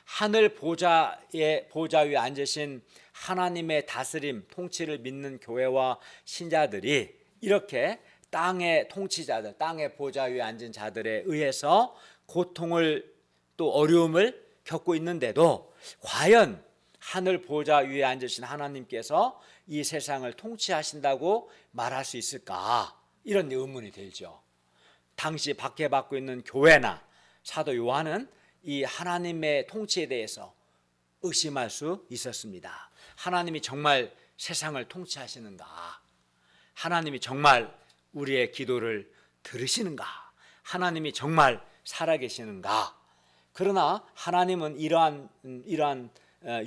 하늘 보좌 위에 앉으신 하나님의 다스림, 통치를 믿는 교회와 신자들이 이렇게 땅의 통치자들, 땅의 보좌 위에 앉은 자들에 의해서 고통을 또 어려움을 겪고 있는데도 과연 하늘 보좌 위에 앉으신 하나님께서 이 세상을 통치하신다고 말할 수 있을까? 이런 의문이 들죠. 당시 박해받고 있는 교회나 사도 요한은 이 하나님의 통치에 대해서 의심할 수 있었습니다. 하나님이 정말 세상을 통치하시는가? 하나님이 정말 우리의 기도를 들으시는가? 하나님이 정말 살아계시는가? 그러나 하나님은 이러한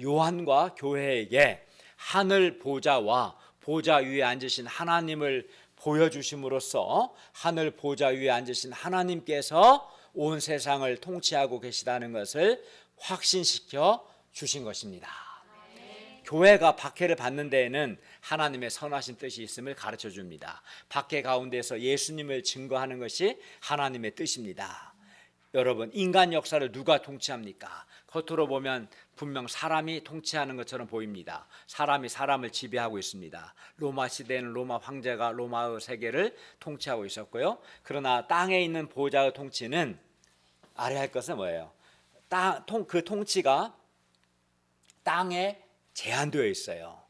요한과 교회에게 하늘 보좌와 보좌 위에 앉으신 하나님을 보여주심으로써 하늘 보좌 위에 앉으신 하나님께서 온 세상을 통치하고 계시다는 것을 확신시켜 주신 것입니다. 교회가 박해를 받는 데에는 하나님의 선하신 뜻이 있음을 가르쳐 줍니다. 박해 가운데서 예수님을 증거하는 것이 하나님의 뜻입니다. 여러분, 인간 역사를 누가 통치합니까? 겉으로 보면 분명 사람이 통치하는 것처럼 보입니다. 사람이 사람을 지배하고 있습니다. 로마 시대에는 로마 황제가 로마의 세계를 통치하고 있었고요. 그러나 땅에 있는 보좌의 통치는 알아야 할 것은 뭐예요? 그 통치가 땅에 제한되어 있어요.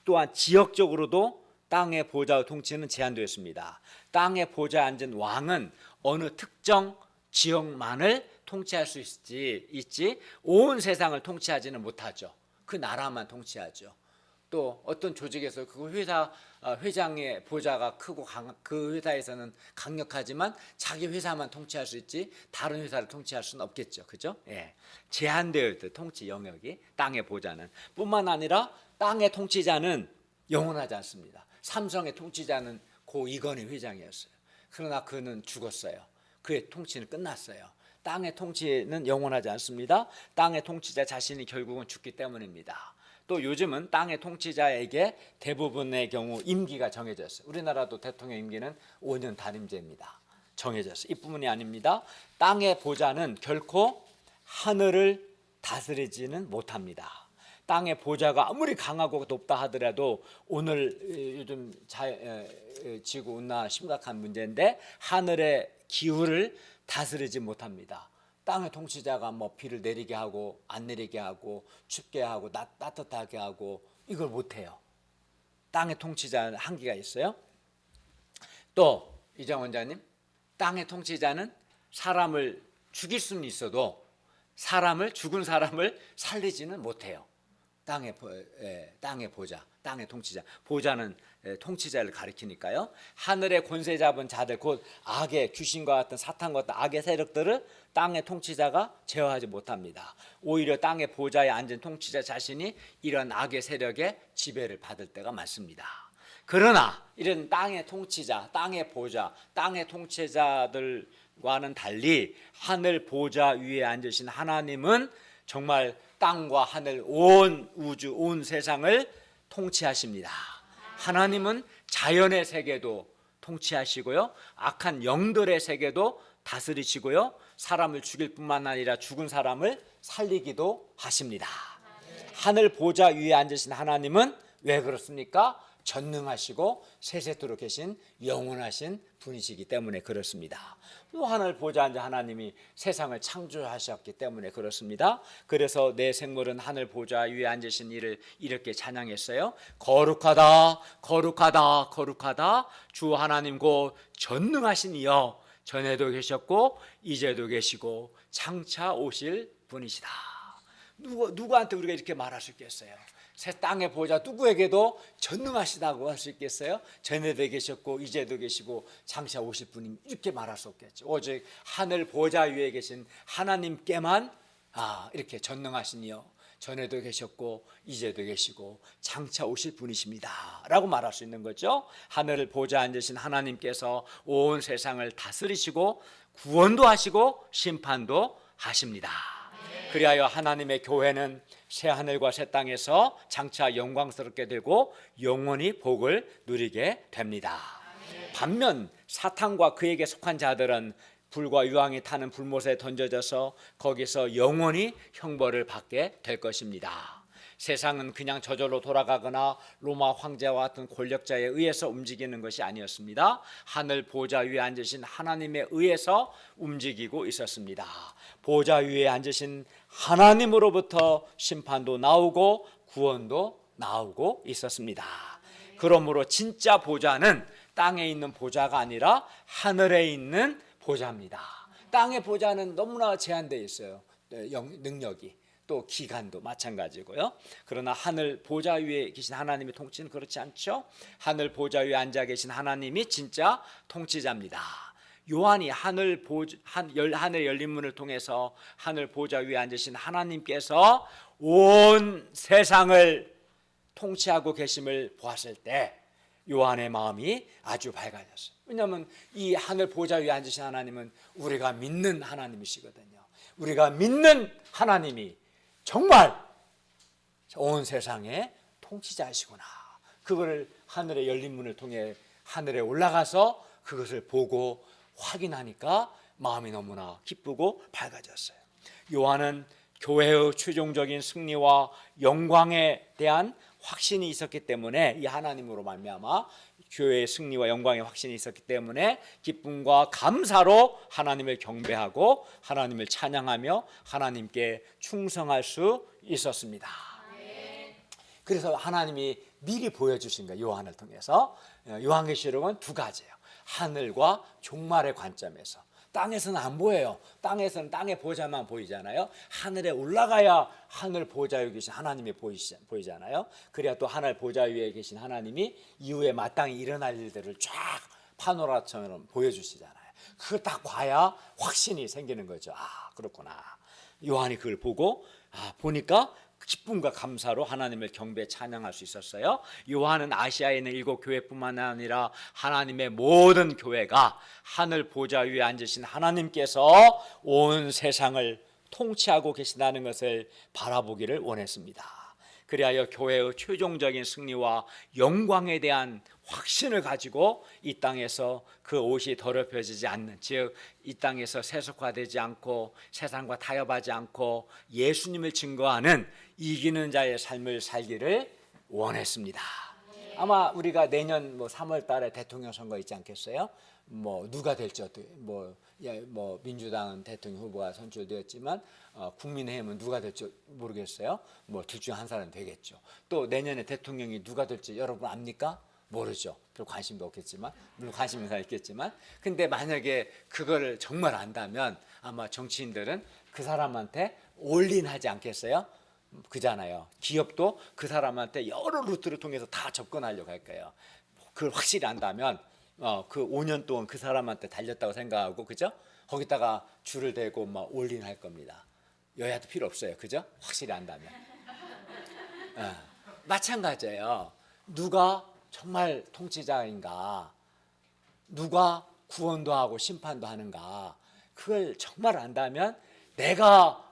또한 지역적으로도 땅의 보좌의 통치는 제한되어 있습니다. 땅의 보좌에 앉은 왕은 어느 특정 지역만을 통치할 수 있지 온 세상을 통치하지는 못하죠. 그 나라만 통치하죠. 또 어떤 조직에서 그 회장의 보좌가 크고 그 회사에서는 강력하지만 자기 회사만 통치할 수 있지 다른 회사를 통치할 수는 없겠죠. 그죠? 예. 제한되어 있듯 통치 영역이 땅의 보좌는 뿐만 아니라 땅의 통치자는 영원하지 않습니다. 삼성의 통치자는 고 이건희 회장이었어요. 그러나 그는 죽었어요. 그의 통치는 끝났어요. 땅의 통치는 영원하지 않습니다. 땅의 통치자 자신이 결국은 죽기 때문입니다. 또 요즘은 땅의 통치자에게 대부분의 경우 임기가 정해졌어요. 우리나라도 대통령 임기는 5년 단임제입니다. 정해졌어요. 이뿐만이 아닙니다. 땅의 보좌는 결코 하늘을 다스리지는 못합니다. 땅의 보좌가 아무리 강하고 높다 하더라도 오늘 요즘 지구 온난화 심각한 문제인데 하늘의 기후를 다스리지 못합니다. 땅의 통치자가 뭐 비를 내리게 하고 안 내리게 하고 춥게 하고 따뜻하게 하고 이걸 못해요. 땅의 통치자는 한계가 있어요. 또 이정 원장님, 땅의 통치자는 사람을 죽일 수는 있어도 죽은 사람을 살리지는 못해요. 땅의 보좌, 땅의 통치자. 보좌는 통치자를 가리키니까요. 하늘의 권세 잡은 자들, 곧 악의 귀신과 같은 사탄과 같은 악의 세력들을 땅의 통치자가 제어하지 못합니다. 오히려 땅의 보좌에 앉은 통치자 자신이 이런 악의 세력의 지배를 받을 때가 많습니다. 그러나 이런 땅의 통치자, 땅의 보좌, 땅의 통치자들과는 달리 하늘 보좌 위에 앉으신 하나님은 정말 땅과 하늘, 온 우주, 온 세상을 통치하십니다. 하나님은 자연의 세계도 통치하시고요, 악한 영들의 세계도 다스리시고요, 사람을 죽일 뿐만 아니라 죽은 사람을 살리기도 하십니다. 하늘 보좌 위에 앉으신 하나님은 왜 그렇습니까? 전능하시고 세세토록 계신 영원하신 분이시기 때문에 그렇습니다. 또 하늘 보좌 앉은 하나님이 세상을 창조하셨기 때문에 그렇습니다. 그래서 내 생물은 하늘 보좌 위에 앉으신 이를 이렇게 찬양했어요. 거룩하다 거룩하다 거룩하다 주 하나님 곧 전능하신 이여, 전에도 계셨고 이제도 계시고 장차 오실 분이시다. 누구한테 우리가 이렇게 말할 수 있겠어요? 새 땅의 보좌 누구에게도 전능하시다고 할 수 있겠어요? 전에도 계셨고 이제도 계시고 장차 오실 분이 이렇게 말할 수 없겠죠. 오직 하늘 보좌 위에 계신 하나님께만 이렇게 전능하시니요, 전에도 계셨고 이제도 계시고 장차 오실 분이십니다 라고 말할 수 있는 거죠. 하늘 보좌 앉으신 하나님께서 온 세상을 다스리시고 구원도 하시고 심판도 하십니다. 그리하여 하나님의 교회는 새 하늘과 새 땅에서 장차 영광스럽게 되고 영원히 복을 누리게 됩니다. 반면 사탄과 그에게 속한 자들은 불과 유황이 타는 불못에 던져져서 거기서 영원히 형벌을 받게 될 것입니다. 세상은 그냥 저절로 돌아가거나 로마 황제와 같은 권력자에 의해서 움직이는 것이 아니었습니다. 하늘 보좌 위에 앉으신 하나님에 의해서 움직이고 있었습니다. 보좌 위에 앉으신 하나님으로부터 심판도 나오고 구원도 나오고 있었습니다. 그러므로 진짜 보좌는 땅에 있는 보좌가 아니라 하늘에 있는 보좌입니다. 땅의 보좌는 너무나 제한되어 있어요. 능력이, 또 기간도 마찬가지고요. 그러나 하늘 보좌 위에 계신 하나님의 통치는 그렇지 않죠. 하늘 보좌 위에 앉아 계신 하나님이 진짜 통치자입니다. 요한이 하늘 열린 문을 통해서 하늘 보좌 위에 앉으신 하나님께서 온 세상을 통치하고 계심을 보았을 때 요한의 마음이 아주 밝아졌어요. 왜냐하면 이 하늘 보좌 위에 앉으신 하나님은 우리가 믿는 하나님이시거든요. 우리가 믿는 하나님이 정말 온 세상의 통치자이시구나, 그거를 하늘의 열린 문을 통해 하늘에 올라가서 그것을 보고 확인하니까 마음이 너무나 기쁘고 밝아졌어요. 요한은 교회의 최종적인 승리와 영광에 대한 확신이 있었기 때문에, 이 하나님으로 말미암아 교회의 승리와 영광의 확신이 있었기 때문에 기쁨과 감사로 하나님을 경배하고 하나님을 찬양하며 하나님께 충성할 수 있었습니다. 그래서 하나님이 미리 보여주신 거예요. 요한을 통해서. 요한계시록은 두 가지예요. 하늘과 종말의 관점에서. 땅에서는 안 보여요. 땅에서는 땅의 보좌만 보이잖아요. 하늘에 올라가야 하늘 보좌 위에 계신 하나님이 보이잖아요. 그래야 또 하늘 보좌 위에 계신 하나님이 이후에 마땅히 일어날 일들을 쫙 파노라처럼 보여주시잖아요. 그걸 딱 봐야 확신이 생기는 거죠. 그렇구나. 요한이 그걸 보고 보니까 기쁨과 감사로 하나님을 경배 찬양할 수 있었어요. 요한은 아시아에 있는 7 교회뿐만 아니라 하나님의 모든 교회가 하늘 보좌 위에 앉으신 하나님께서 온 세상을 통치하고 계신다는 것을 바라보기를 원했습니다. 그리하여 교회의 최종적인 승리와 영광에 대한 확신을 가지고 이 땅에서 그 옷이 더럽혀지지 않는, 즉 이 땅에서 세속화되지 않고 세상과 타협하지 않고 예수님을 증거하는 이기는 자의 삶을 살기를 원했습니다. 아마 우리가 내년 3월 달에 대통령 선거 있지 않겠어요? 누가 될지 민주당은 대통령 후보가 선출되었지만 국민의힘은 누가 될지 모르겠어요. 둘 중 한 사람 되겠죠. 또 내년에 대통령이 누가 될지 여러분 압니까? 모르죠. 별 관심도 없겠지만, 물론 관심 있는 사람 있겠지만, 근데 만약에 그거를 정말 안다면 아마 정치인들은 그 사람한테 올인하지 않겠어요? 그잖아요. 기업도 그 사람한테 여러 루트를 통해서 다 접근하려고 할 거예요. 그걸 확실히 안다면 그 5년 동안 그 사람한테 달렸다고 생각하고, 그죠? 거기다가 줄을 대고 올인할 겁니다. 여야도 필요 없어요, 그죠? 확실히 안다면. 마찬가지예요. 누가 정말 통치자인가, 누가 구원도 하고 심판도 하는가, 그걸 정말 안다면 내가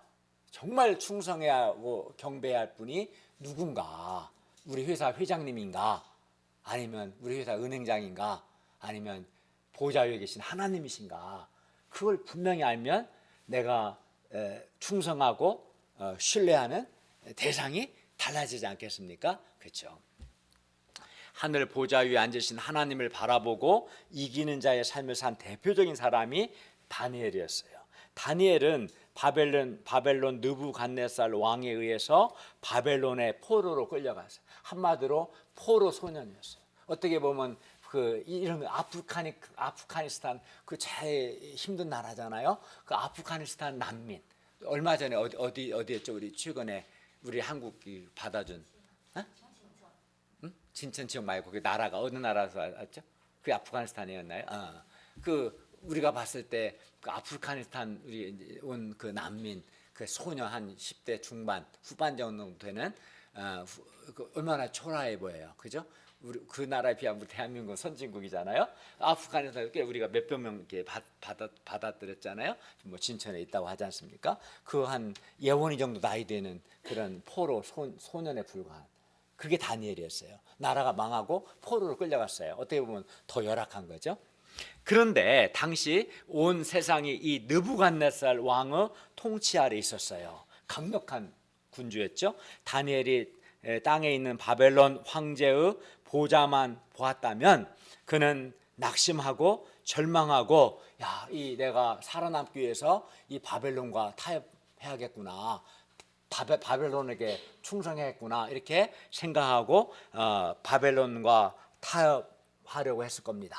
정말 충성해야 하고 경배해야 할 분이 누군가, 우리 회사 회장님인가, 아니면 우리 회사 은행장인가, 아니면 보좌 위에 계신 하나님이신가, 그걸 분명히 알면 내가 충성하고 신뢰하는 대상이 달라지지 않겠습니까? 그렇죠. 하늘 보좌 위에 앉으신 하나님을 바라보고 이기는 자의 삶을 산 대표적인 사람이 다니엘이었어요. 다니엘은 바벨론 느부갓네살 왕에 의해서 바벨론의 포로로 끌려갔어요. 한마디로 포로 소년이었어요. 어떻게 보면 이런 아프가니스탄 그 제일 힘든 나라잖아요. 그 아프가니스탄 난민, 얼마 전에 어디였죠? 우리 최근에 우리 한국이 받아준 진천 지역 말고 그 나라가 어느 나라에서 왔죠? 그 아프가니스탄이었나요? 그 우리가 봤을 때 그 아프가니스탄 우리 온 그 난민 그 소녀 한 10대 중반 후반 정도 되는 얼마나 초라해 보여요, 그죠? 우리 그 나라에 비하면 우리 대한민국은 선진국이잖아요. 아프가니스탄에 꽤 우리가 몇백 명 이렇게 받아들였잖아요. 진천에 있다고 하지 않습니까? 그 한 예원이 정도 나이 되는 그런 포로 소년에 불과한, 그게 다니엘이었어요. 나라가 망하고 포로로 끌려갔어요. 어떻게 보면 더 열악한 거죠. 그런데 당시 온 세상이 이 느부갓네살 왕의 통치 아래 있었어요. 강력한 군주였죠. 다니엘이 땅에 있는 바벨론 황제의 보좌만 보았다면 그는 낙심하고 절망하고, 내가 살아남기 위해서 이 바벨론과 타협해야겠구나, 바벨론에게 충성해야겠구나, 이렇게 생각하고 바벨론과 타협하려고 했을 겁니다.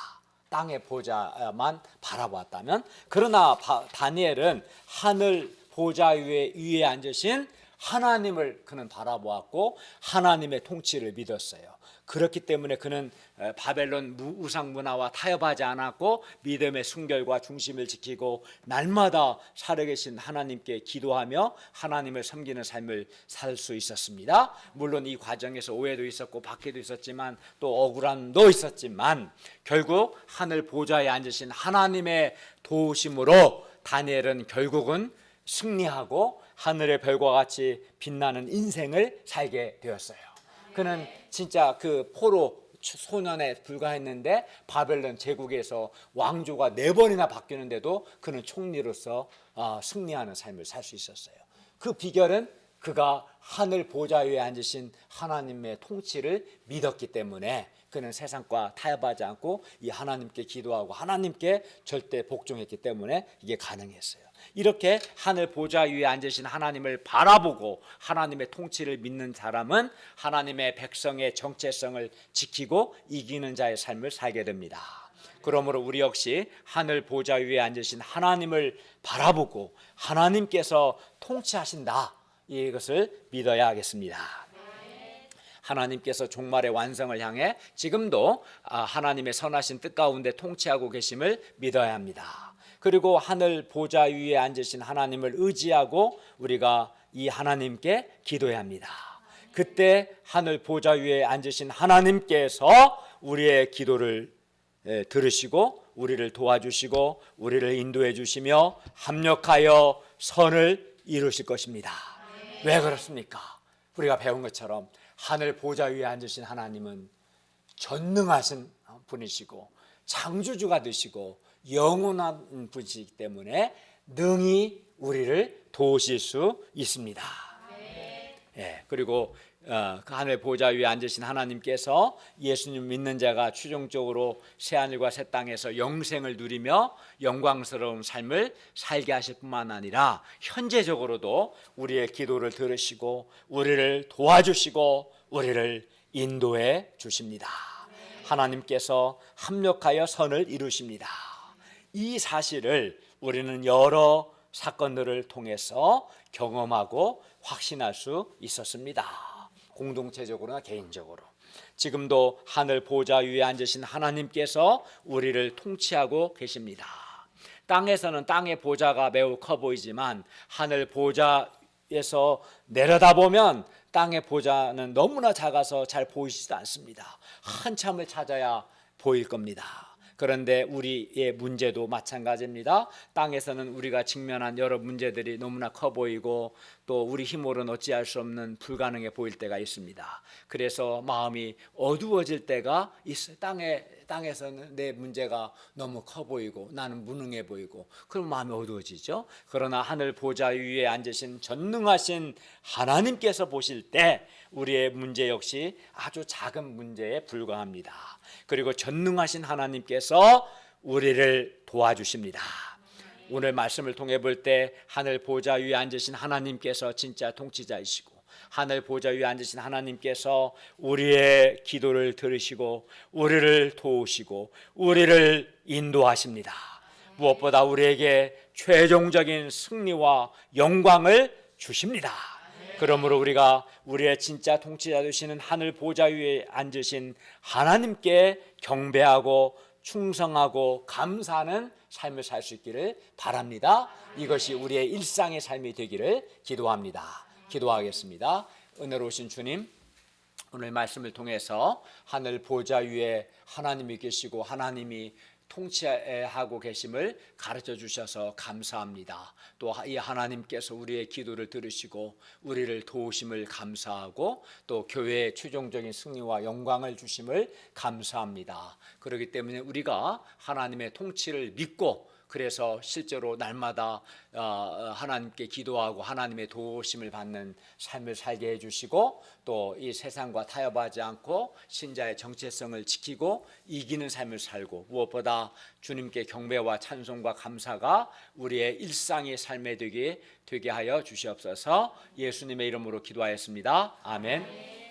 땅의 보좌만 바라보았다면. 그러나 다니엘은 하늘 보좌 위에 앉으신 하나님을 그는 바라보았고 하나님의 통치를 믿었어요. 그렇기 때문에 그는 바벨론 우상 문화와 타협하지 않았고 믿음의 순결과 중심을 지키고 날마다 살아계신 하나님께 기도하며 하나님을 섬기는 삶을 살 수 있었습니다. 물론 이 과정에서 오해도 있었고 박해도 있었지만 또 억울함도 있었지만 결국 하늘 보좌에 앉으신 하나님의 도우심으로 다니엘은 결국은 승리하고 하늘의 별과 같이 빛나는 인생을 살게 되었어요. 그는 진짜 그 포로 소년에 불과했는데 바벨론 제국에서 왕조가 4번이나 바뀌는데도 그는 총리로서 승리하는 삶을 살 수 있었어요. 그 비결은 그가 하늘 보좌 위에 앉으신 하나님의 통치를 믿었기 때문에 그는 세상과 타협하지 않고 이 하나님께 기도하고 하나님께 절대 복종했기 때문에 이게 가능했어요. 이렇게 하늘 보좌 위에 앉으신 하나님을 바라보고 하나님의 통치를 믿는 사람은 하나님의 백성의 정체성을 지키고 이기는 자의 삶을 살게 됩니다. 그러므로 우리 역시 하늘 보좌 위에 앉으신 하나님을 바라보고 하나님께서 통치하신다, 이것을 믿어야 하겠습니다. 하나님께서 종말의 완성을 향해 지금도 하나님의 선하신 뜻 가운데 통치하고 계심을 믿어야 합니다. 그리고 하늘 보좌 위에 앉으신 하나님을 의지하고 우리가 이 하나님께 기도해야 합니다. 그때 하늘 보좌 위에 앉으신 하나님께서 우리의 기도를 들으시고 우리를 도와주시고 우리를 인도해 주시며 합력하여 선을 이루실 것입니다. 왜 그렇습니까? 우리가 배운 것처럼 하늘 보좌 위에 앉으신 하나님은 전능하신 분이시고 창조주가 되시고 영원한 분이시기 때문에 능히 우리를 도우실 수 있습니다. 예, 그리고 그 하늘 보좌 위에 앉으신 하나님께서 예수님 믿는 자가 최종적으로 새하늘과 새 땅에서 영생을 누리며 영광스러운 삶을 살게 하실 뿐만 아니라 현재적으로도 우리의 기도를 들으시고 우리를 도와주시고 우리를 인도해 주십니다. 하나님께서 합력하여 선을 이루십니다. 이 사실을 우리는 여러 사건들을 통해서 경험하고 확신할 수 있었습니다. 공동체적으로나 개인적으로. 지금도 하늘 보좌 위에 앉으신 하나님께서 우리를 통치하고 계십니다. 땅에서는 땅의 보좌가 매우 커 보이지만 하늘 보좌에서 내려다보면 땅의 보좌는 너무나 작아서 잘 보이지도 않습니다. 한참을 찾아야 보일 겁니다. 그런데 우리의 문제도 마찬가지입니다. 땅에서는 우리가 직면한 여러 문제들이 너무나 커 보이고 또 우리 힘으로는 어찌할 수 없는 불가능해 보일 때가 있습니다. 그래서 마음이 어두워질 때가 있어요. 땅에서는 내 문제가 너무 커 보이고 나는 무능해 보이고 그럼 마음이 어두워지죠. 그러나 하늘 보좌 위에 앉으신 전능하신 하나님께서 보실 때 우리의 문제 역시 아주 작은 문제에 불과합니다. 그리고 전능하신 하나님께서 우리를 도와주십니다. 오늘 말씀을 통해 볼 때 하늘 보좌 위에 앉으신 하나님께서 진짜 통치자이시고 하늘 보좌 위에 앉으신 하나님께서 우리의 기도를 들으시고 우리를 도우시고 우리를 인도하십니다. 무엇보다 우리에게 최종적인 승리와 영광을 주십니다. 그러므로 우리가 우리의 진짜 통치자 되시는 하늘 보좌 위에 앉으신 하나님께 경배하고 충성하고 감사하는 삶을 살 수 있기를 바랍니다. 이것이 우리의 일상의 삶이 되기를 기도합니다. 기도하겠습니다. 은혜로우신 주님, 오늘 말씀을 통해서 하늘 보좌 위에 하나님이 계시고 하나님이 통치하고 계심을 가르쳐 주셔서 감사합니다. 또 이 하나님께서 우리의 기도를 들으시고 우리를 도우심을 감사하고 또 교회의 최종적인 승리와 영광을 주심을 감사합니다. 그렇기 때문에 우리가 하나님의 통치를 믿고 그래서 실제로 날마다 하나님께 기도하고 하나님의 도우심을 받는 삶을 살게 해주시고 또 이 세상과 타협하지 않고 신자의 정체성을 지키고 이기는 삶을 살고 무엇보다 주님께 경배와 찬송과 감사가 우리의 일상의 삶에 되게 하여 주시옵소서. 예수님의 이름으로 기도하였습니다. 아멘.